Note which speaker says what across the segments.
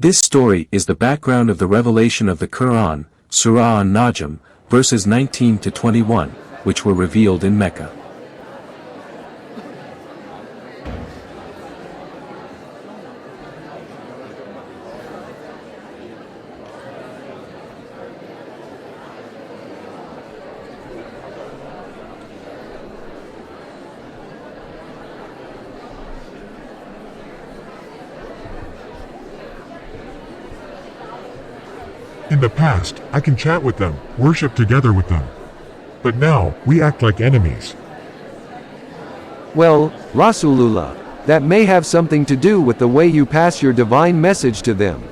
Speaker 1: This story is the background of the revelation of the Quran, Surah An-Najm, verses 19 to 21, which were revealed in Mecca.
Speaker 2: In the past, I can chat with them, worship together with them. But now, we act like enemies.
Speaker 3: Well, Rasulullah, that may have something to do with the way you pass your divine message to them.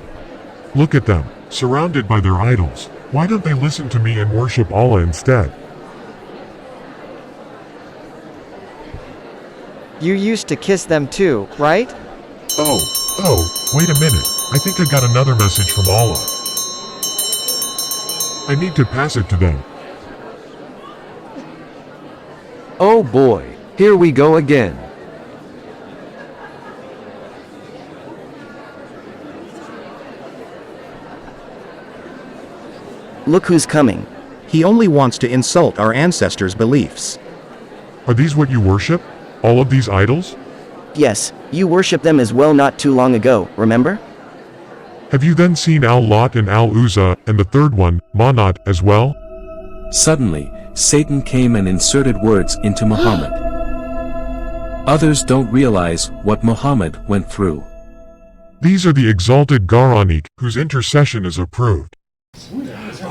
Speaker 2: Look at them, surrounded by their idols. Why don't they listen to me and worship Allah instead?
Speaker 4: You used to kiss them too, right?
Speaker 2: Oh, wait a minute. I think I got another message from Allah. I need to pass it to them.
Speaker 3: Oh boy, here we go again.
Speaker 5: Look who's coming. He only wants to insult our ancestors' beliefs.
Speaker 2: Are these what you worship? All of these idols?
Speaker 5: Yes, you worship them as well not too long ago, remember?
Speaker 2: Have you then seen Al-Lat and Al-Uzza, and the third one, Manat, as well?
Speaker 1: Suddenly, Satan came and inserted words into Muhammad. Others don't realize what Muhammad went through.
Speaker 2: These are the exalted Quranic, whose intercession is approved. These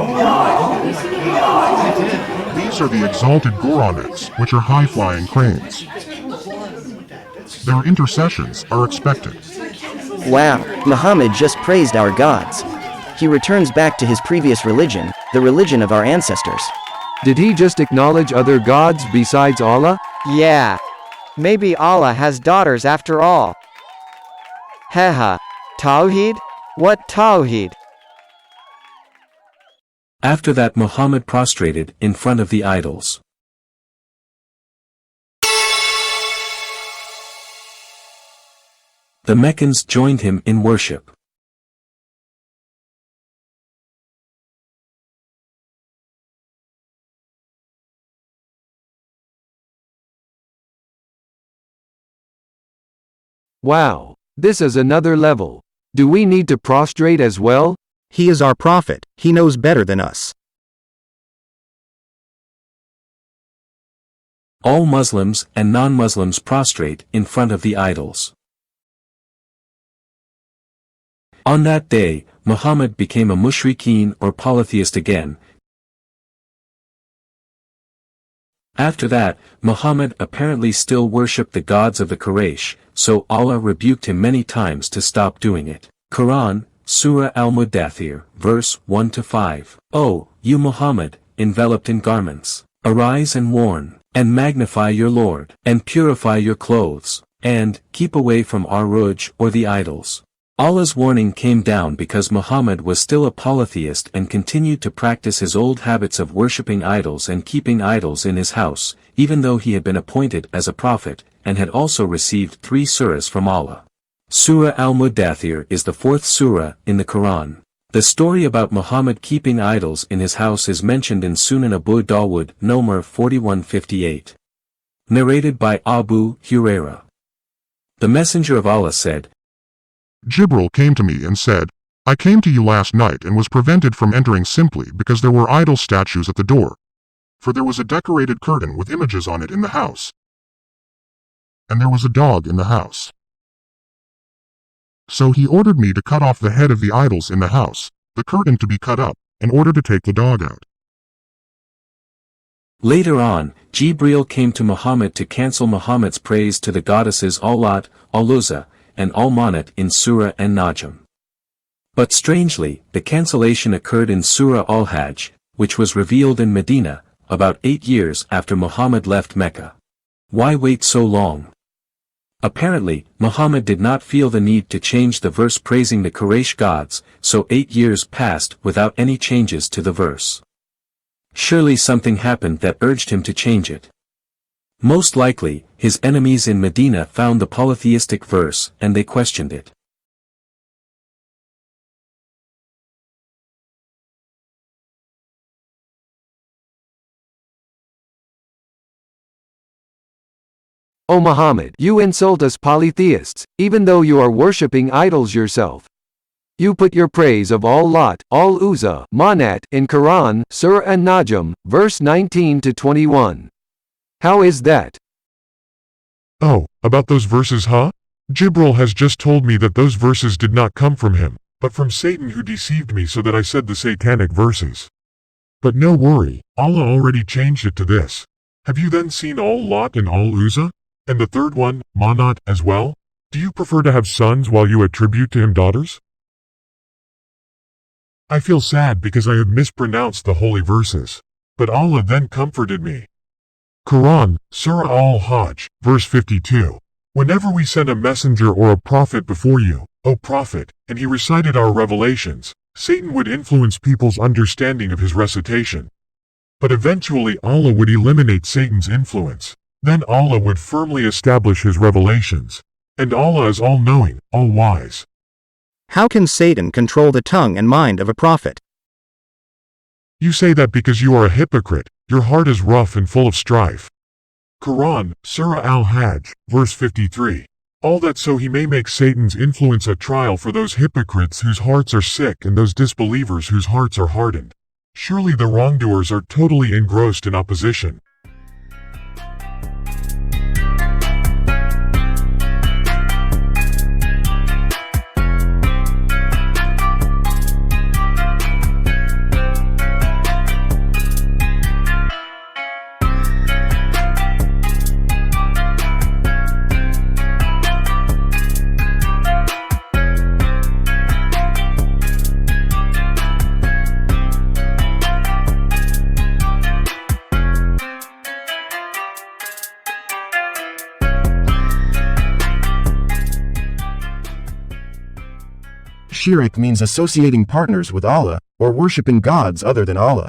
Speaker 2: are the exalted Quranics, which are high-flying cranes. Their intercessions are expected.
Speaker 5: Wow, Muhammad just praised our gods. He returns back to his previous religion, the religion of our ancestors.
Speaker 3: Did he just acknowledge other gods besides Allah?
Speaker 4: Yeah. Maybe Allah has daughters after all. Haha. Tawheed? What Tawheed?
Speaker 1: After that, Muhammad prostrated in front of the idols. The Meccans joined him in worship.
Speaker 3: Wow, this is another level. Do we need to prostrate as well?
Speaker 5: He is our prophet, he knows better than us.
Speaker 1: All Muslims and non-Muslims prostrate in front of the idols. On that day, Muhammad became a mushrikeen or polytheist again. After that, Muhammad apparently still worshipped the gods of the Quraysh, so Allah rebuked him many times to stop doing it. Quran, Surah Al-Mudaththir, verse 1-5. O, you Muhammad, enveloped in garments, arise and warn, and magnify your Lord, and purify your clothes, and keep away from Aruj or the idols. Allah's warning came down because Muhammad was still a polytheist and continued to practice his old habits of worshipping idols and keeping idols in his house, even though he had been appointed as a prophet, and had also received 3 surahs from Allah. Surah Al-Mudaththir is the 4th surah in the Quran. The story about Muhammad keeping idols in his house is mentioned in Sunan Abu Dawud, Nomar 4158. Narrated by Abu Hurairah. The Messenger of Allah said,
Speaker 2: Jibril came to me and said, I came to you last night and was prevented from entering simply because there were idol statues at the door. For there was a decorated curtain with images on it in the house. And there was a dog in the house. So he ordered me to cut off the head of the idols in the house, the curtain to be cut up, in order to take the dog out.
Speaker 1: Later on, Jibril came to Muhammad to cancel Muhammad's praise to the goddesses Al-Lat, Al-Uzza, and Al-Manat in Surah An-Najm. But strangely, the cancellation occurred in Surah Al-Hajj, which was revealed in Medina, about 8 years after Muhammad left Mecca. Why wait so long? Apparently, Muhammad did not feel the need to change the verse praising the Quraysh gods, so 8 years passed without any changes to the verse. Surely something happened that urged him to change it. Most likely, his enemies in Medina found the polytheistic verse and they questioned it.
Speaker 3: O Muhammad, you insult us polytheists, even though you are worshipping idols yourself. You put your praise of Al-Lat, Al-Uzza, Manat in Quran, Surah An-Najm, verse 19 to 21. How is that?
Speaker 2: Oh, about those verses, huh? Jibril has just told me that those verses did not come from him, but from Satan, who deceived me so that I said the satanic verses. But no worry, Allah already changed it to this. Have you then seen Al-Lat and Al-Uzza? And the third one, Manat, as well? Do you prefer to have sons while you attribute to him daughters? I feel sad because I have mispronounced the holy verses. But Allah then comforted me. Quran, Surah Al-Hajj, verse 52. Whenever we send a messenger or a prophet before you, O Prophet, and he recited our revelations, Satan would influence people's understanding of his recitation. But eventually Allah would eliminate Satan's influence. Then Allah would firmly establish his revelations. And Allah is all-knowing, all-wise.
Speaker 6: How can Satan control the tongue and mind of a prophet?
Speaker 2: You say that because you are a hypocrite, your heart is rough and full of strife. Quran, Surah Al-Hajj, verse 53. All that so he may make Satan's influence a trial for those hypocrites whose hearts are sick and those disbelievers whose hearts are hardened. Surely the wrongdoers are totally engrossed in opposition.
Speaker 7: Shirk means associating partners with Allah, or worshipping gods other than Allah.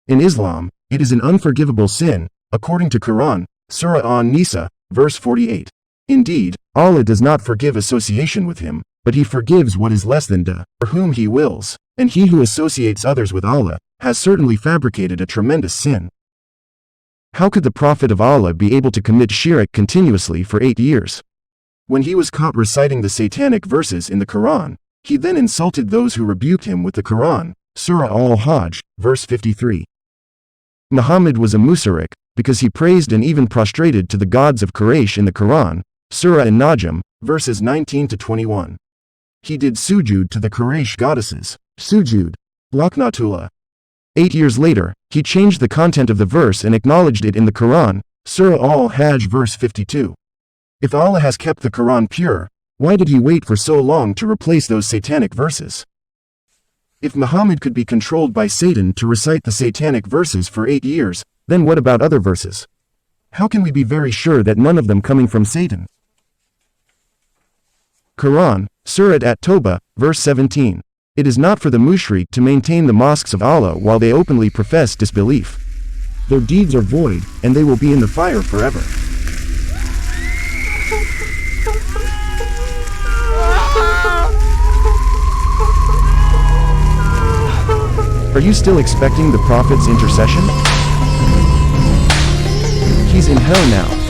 Speaker 7: In Islam, it is an unforgivable sin, according to Quran, Surah An-Nisa, verse 48. Indeed, Allah does not forgive association with him, but he forgives what is less than da, for whom he wills, and he who associates others with Allah, has certainly fabricated a tremendous sin. How could the Prophet of Allah be able to commit shirk continuously for 8 years? When he was caught reciting the satanic verses in the Quran, he then insulted those who rebuked him with the Quran, Surah Al-Hajj, verse 53. Muhammad was a mushrik, because he praised and even prostrated to the gods of Quraysh in the Quran, Surah An-Najm, verses 19 to 21. He did sujud to the Quraysh goddesses, sujud, laknatullah. 8 years later, he changed the content of the verse and acknowledged it in the Quran, Surah Al-Hajj, verse 52. If Allah has kept the Quran pure, why did he wait for so long to replace those satanic verses? If Muhammad could be controlled by Satan to recite the satanic verses for 8 years, then what about other verses? How can we be very sure that none of them coming from Satan? Quran, Surah At-Tawbah, verse 17. It is not for the mushrik to maintain the mosques of Allah while they openly profess disbelief. Their deeds are void, and they will be in the fire forever. Are you still expecting the Prophet's intercession? He's in hell now.